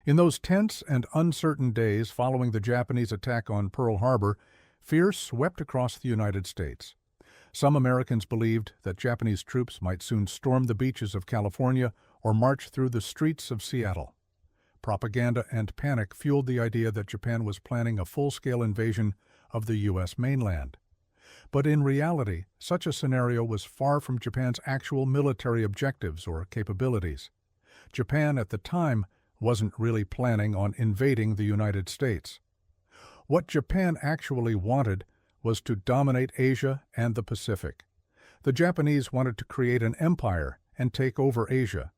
In those tense and uncertain days following the Japanese attack on Pearl Harbor, fear swept across the United States. Some Americans believed that Japanese troops might soon storm the beaches of California or march through the streets of Seattle. Propaganda and panic fueled the idea that Japan was planning a full-scale invasion of the U.S. mainland. But in reality, such a scenario was far from Japan's actual military objectives or capabilities. Japan at the time wasn't really planning on invading the United States. What Japan actually wanted was to dominate Asia and the Pacific. The Japanese wanted to create an empire and take over Asia.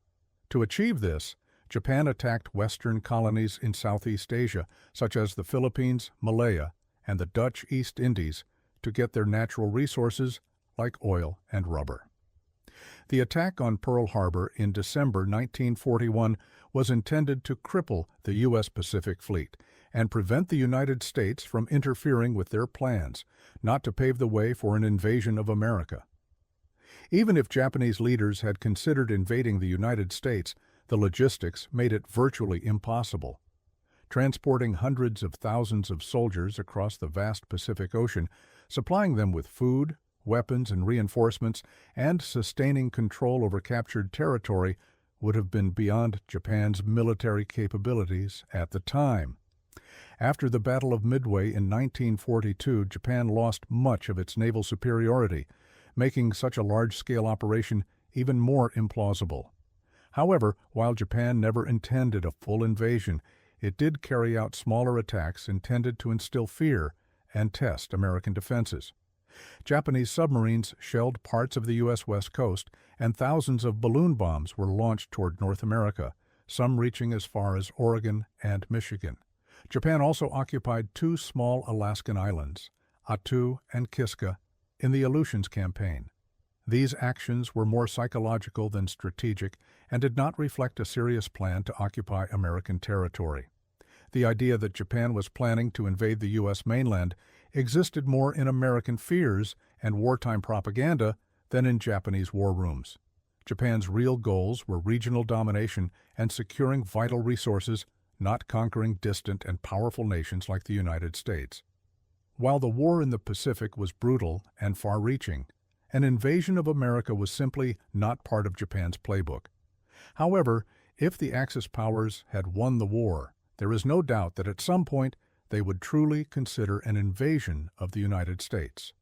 To achieve this, Japan attacked Western colonies in Southeast Asia, such as the Philippines, Malaya, and the Dutch East Indies, to get their natural resources like oil and rubber. The attack on Pearl Harbor in December 1941 was intended to cripple the U.S. Pacific Fleet and prevent the United States from interfering with their plans, not to pave the way for an invasion of America. Even if Japanese leaders had considered invading the United States, the logistics made it virtually impossible. Transporting hundreds of thousands of soldiers across the vast Pacific Ocean, supplying them with food, weapons, and reinforcements, and sustaining control over captured territory would have been beyond Japan's military capabilities at the time. After the Battle of Midway in 1942, Japan lost much of its naval superiority, making such a large-scale operation even more implausible. However, while Japan never intended a full invasion, it did carry out smaller attacks intended to instill fear and test American defenses. Japanese submarines shelled parts of the U.S. West Coast, and thousands of balloon bombs were launched toward North America, some reaching as far as Oregon and Michigan. Japan also occupied two small Alaskan islands, Attu and Kiska, in the Aleutians Campaign. These actions were more psychological than strategic and did not reflect a serious plan to occupy American territory. The idea that Japan was planning to invade the U.S. mainland existed more in American fears and wartime propaganda than in Japanese war rooms. Japan's real goals were regional domination and securing vital resources, not conquering distant and powerful nations like the United States. While the war in the Pacific was brutal and far-reaching, an invasion of America was simply not part of Japan's playbook. However, if the Axis powers had won the war, there is no doubt that at some point they would truly consider an invasion of the United States.